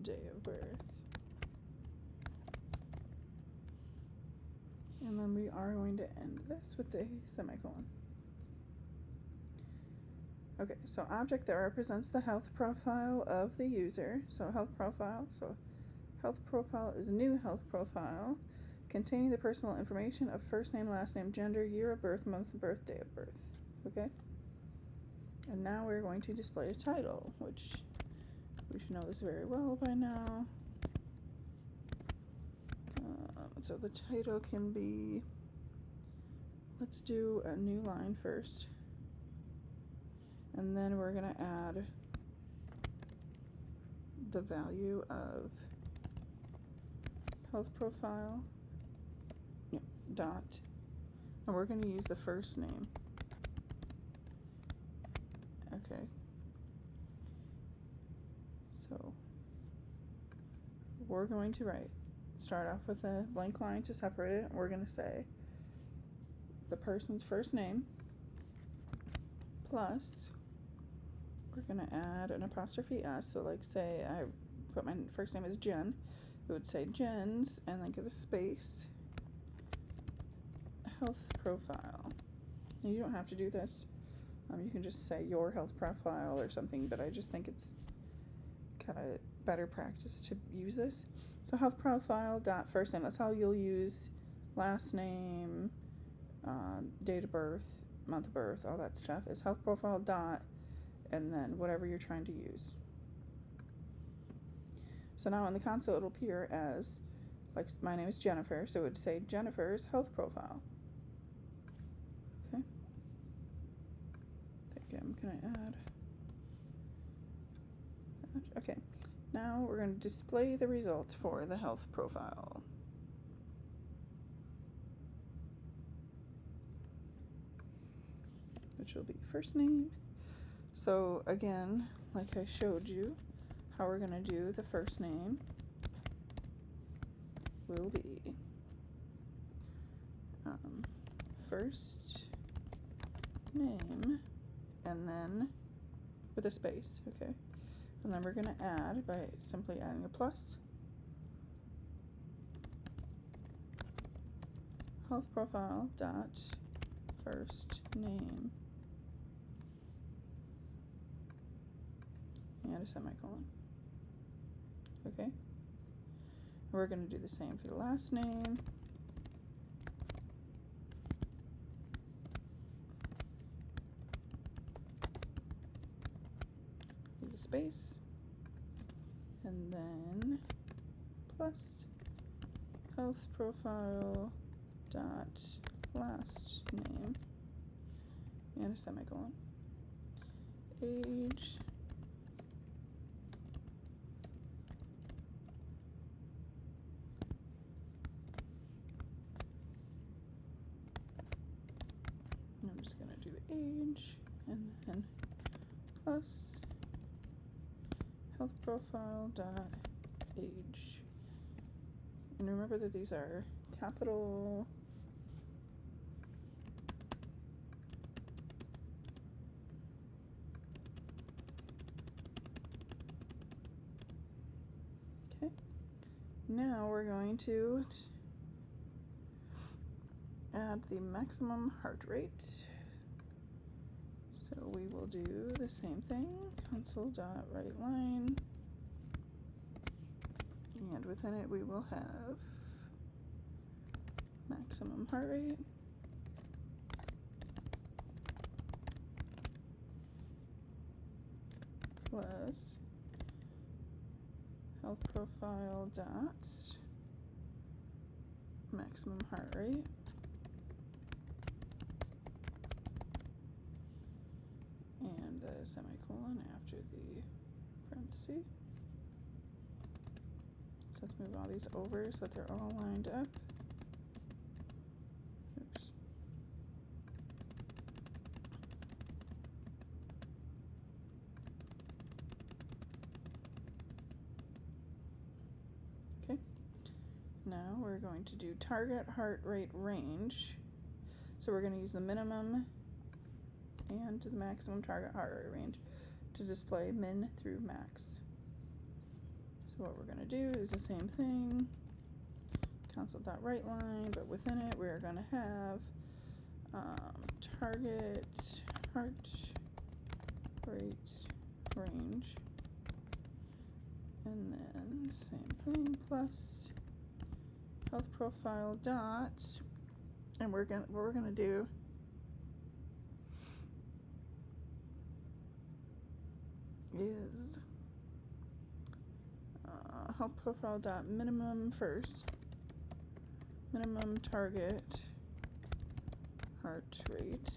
day of birth. And then we are going to end this with a semicolon. Okay, so object that represents the health profile of the user. So health profile is new health profile containing the personal information of first name, last name, gender, year of birth, month of birth, day of birth. Okay? And now we're going to display a title, which we should know this very well by now. So the title can be, let's do a new line first. And then we're going to add the value of health profile, dot, and we're going to use the first name. Okay. So we're going to start off with a blank line to separate it. We're going to say the person's first name plus, we're going to add an apostrophe S. So like say I put my first name as Jen, it would say Jen's and then give a space, health profile. And you don't have to do this. You can just say your health profile or something, but I just think it's kind of better practice to use this. So health profile dot first name, that's how you'll use last name, date of birth, month of birth, all that stuff is health profile dot, and then whatever you're trying to use. So now in the console it'll appear as, like my name is Jennifer, so it would say Jennifer's health profile. Okay. I think I'm gonna add. Okay. Now we're going to display the results for the health profile. Which will be first name. So again, like I showed you, how we're going to do the first name will be first name and then with a space, okay? And then we're going to add by simply adding a plus. Health profile dot first name and a semicolon. Okay? We're going to do the same for the last name. space, and then plus health profile dot last name and a semicolon. Age, I'm just going to do age, and then plus health profile dot age. And remember that these are capital okay. Now we're going to add the maximum heart rate. So we will do the same thing, console.WriteLine, and within it we will have maximum heart rate plus health profile dot maximum heart rate and the semicolon after the parenthesis. So let's move all these over so that they're all lined up. Oops. Okay. Now we're going to do target heart rate range. So we're going to use the minimum and the maximum target heart rate range to display min through max. So what we're going to do is the same thing, console.WriteLine, but within it we're going to have target heart rate range, and then same thing plus health profile dot, and what we're going to do is health profile dot minimum first, minimum target heart rate,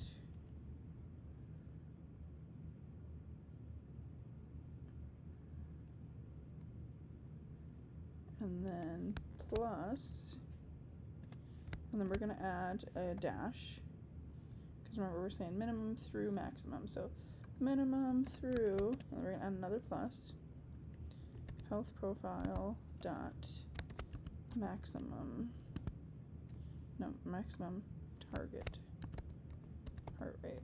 and then plus, and then we're going to add a dash, because remember we're saying minimum through maximum, so minimum through, and we're going to add another plus, health profile dot maximum target heart rate.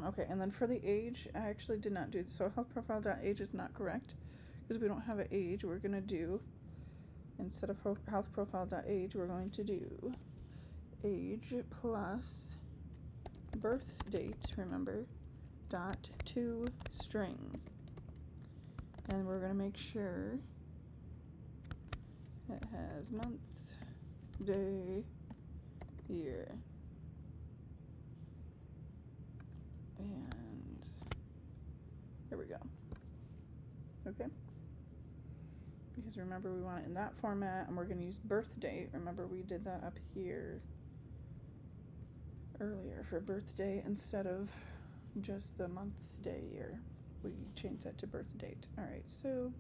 Okay, and then for the age, I actually did not do this. So health profile dot age is not correct because we don't have an age. We're going to do, instead of health profile dot age, we're going to do age plus birth date, remember, dot to string. And we're going to make sure it has month, day, year. And there we go. Okay. Because remember we want it in that format, and we're going to use birth date. Remember we did that up here earlier for birthday instead of just the month, day, year. We changed that to birth date. All right, so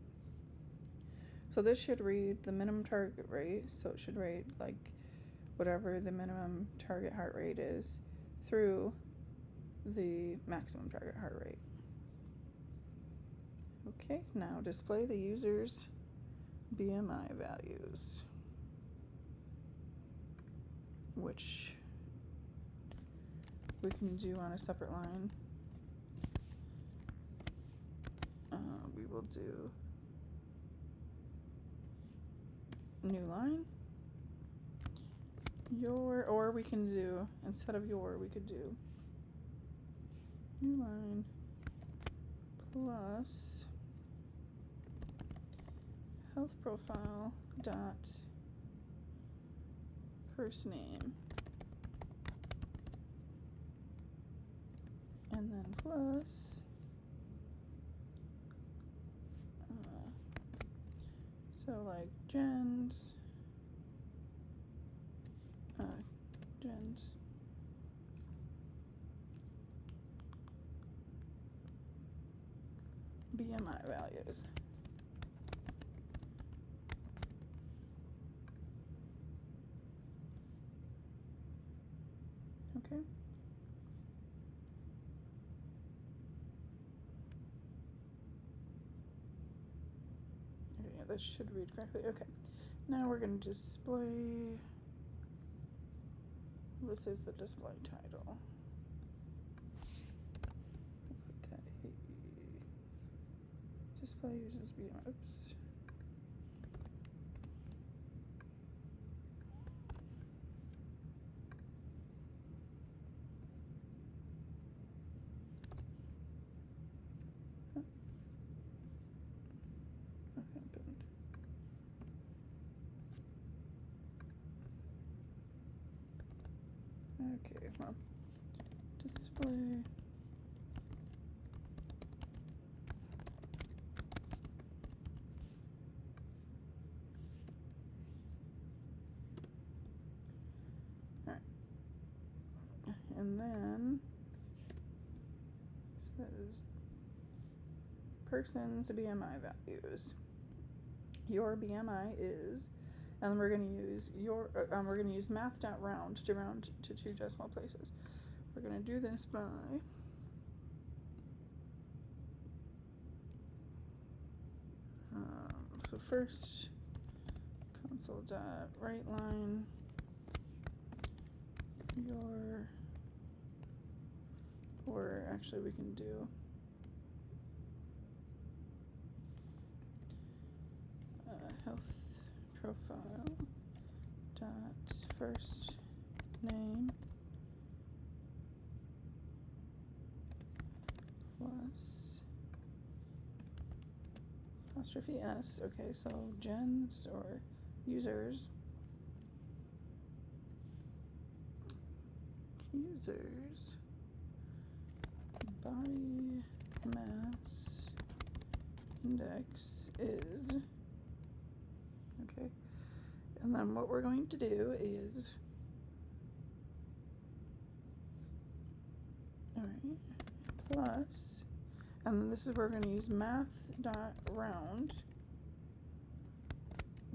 this should read the minimum target rate, so it should read like whatever the minimum target heart rate is through the maximum target heart rate. Okay, now display the user's BMI values, which we can do on a separate line. We will do new line, or we can do, instead of we could do new line plus health profile dot first name and then plus so like gens BMI values. Okay. Okay, yeah, this should read correctly. Okay. Now we're going to display. This is the display title. Put that here. Display uses BMI. Oops. Okay, well, display. Alright. And then says person's BMI values. Your BMI is, and we're going to use we're going to use math.round to round to 2 decimal places. We're going to do this by so first console.writeLine your, or actually we can do health profile dot first name plus apostrophe s. Okay, so gens or users body mass index is, okay, and then what we're going to do is, alright, plus, and then this is where we're going to use math.round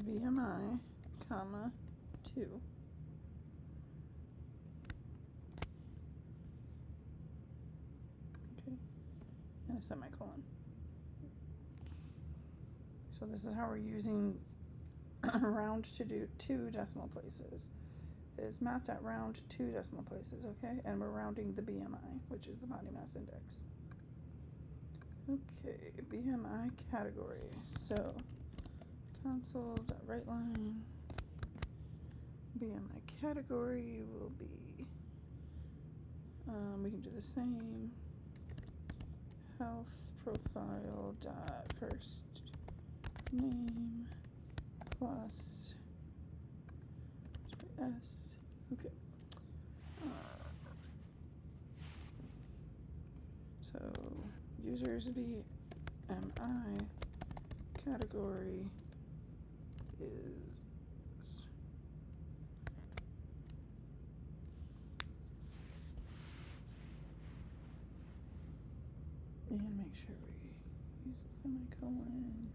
BMI, comma, 2. Okay, and a semicolon. So this is how we're using round to do 2 decimal places. Is math.round 2 decimal places, okay? And we're rounding the BMI, which is the body mass index. Okay, BMI category. So console.writeLine BMI category will be, we can do the same, health profile dot first name plus s. Okay. So users BMI category is and make sure we use a semicolon.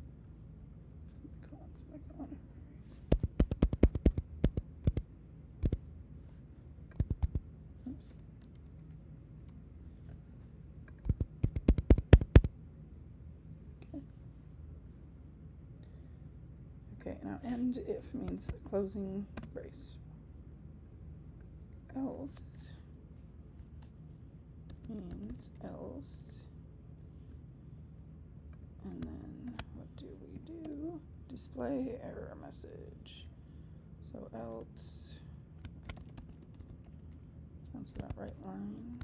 Oops. Okay, now end if means closing brace. Else means else. And then what do we do? Display error message. So else console.writeLine.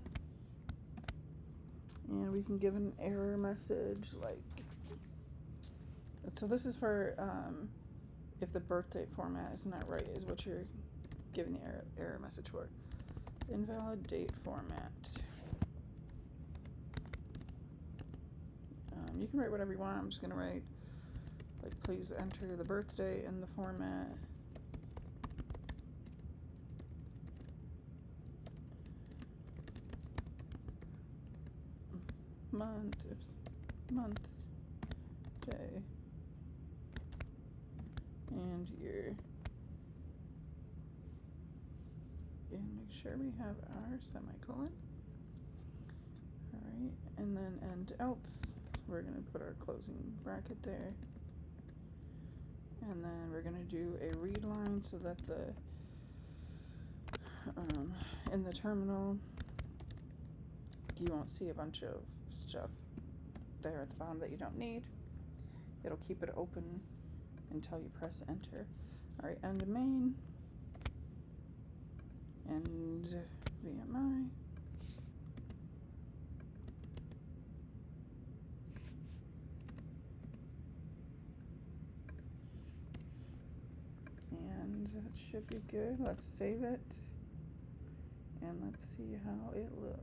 And we can give an error message like, so this is for if the birth date format is not right, is what you're giving the error message for. Invalid date format. You can write whatever you want. I'm just going to write, like, please enter the birthday in the format month, day, and year. And make sure we have our semicolon. Alright, and then end else. So we're going to put our closing bracket there. And then we're going to do a read line so that the in the terminal you won't see a bunch of stuff there at the bottom that you don't need. It'll keep it open until you press enter. Alright, end main, end VMI, and that should be good. Let's save it and let's see how it looks.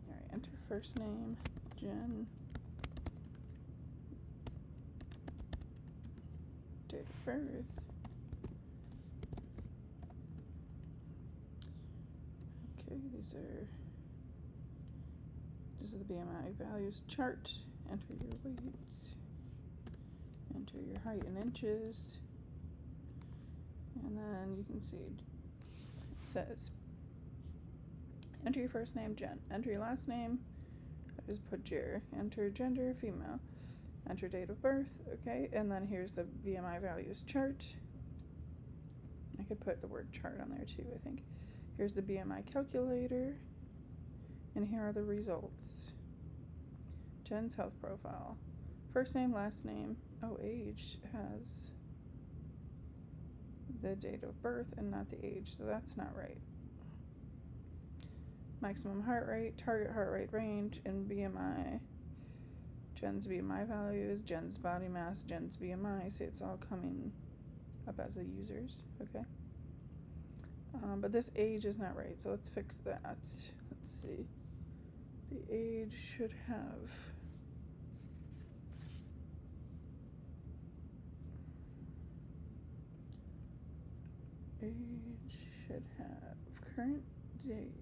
Alright, enter first name, Jen, date of birth, okay, this is the BMI values chart. Enter your weight, enter your height in inches, and then you can see it says enter your first name, Jen, enter your last name, I just put Jer, enter gender, female, enter date of birth, okay, and then here's the BMI values chart. I could put the word chart on there too, I think. Here's the BMI calculator, and here are the results. Jen's health profile, first name, last name, oh, age has the date of birth and not the age, so that's not right. Maximum heart rate, target heart rate range, and BMI. Jen's BMI values, Jen's body mass, Jen's BMI. See, it's all coming up as the users, okay? But this age is not right, so let's fix that. Let's see. The age should have current date,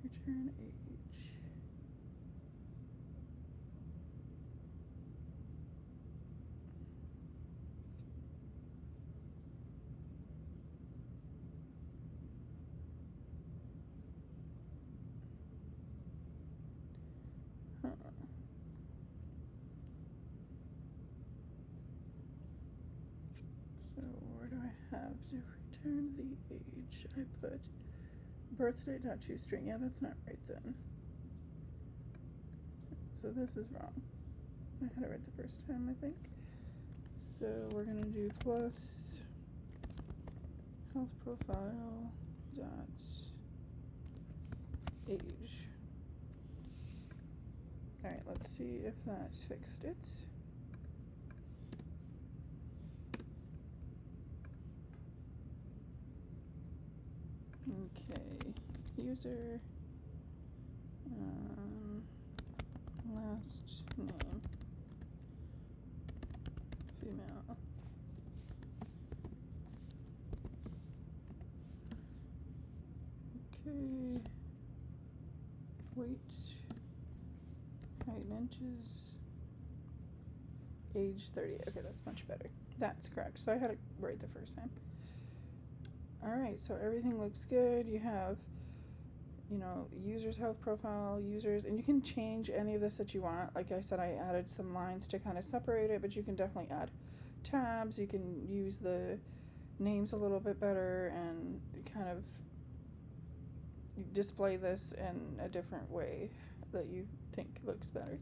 return age, So where do I have to return the age? I put birth date, not toString. Yeah, that's not right then. So this is wrong. I had it right the first time, I think. So we're gonna do plus health profile dot age. Alright, let's see if that fixed it. Okay, user, last name, female. Okay, weight, height in inches, age 30. Okay, that's much better. That's correct. So I had it right the first time. Alright, so everything looks good. You have, users health profile, users, and you can change any of this that you want. Like I said, I added some lines to kind of separate it, but you can definitely add tabs. You can use the names a little bit better and kind of display this in a different way that you think looks better.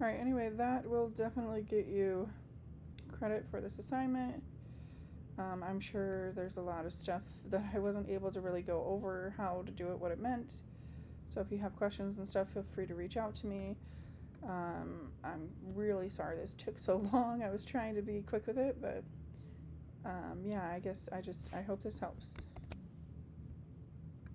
Alright, anyway, that will definitely get you credit for this assignment. I'm sure there's a lot of stuff that I wasn't able to really go over how to do it, what it meant. So if you have questions and stuff, feel free to reach out to me. I'm really sorry this took so long. I was trying to be quick with it, but yeah, I guess I hope this helps.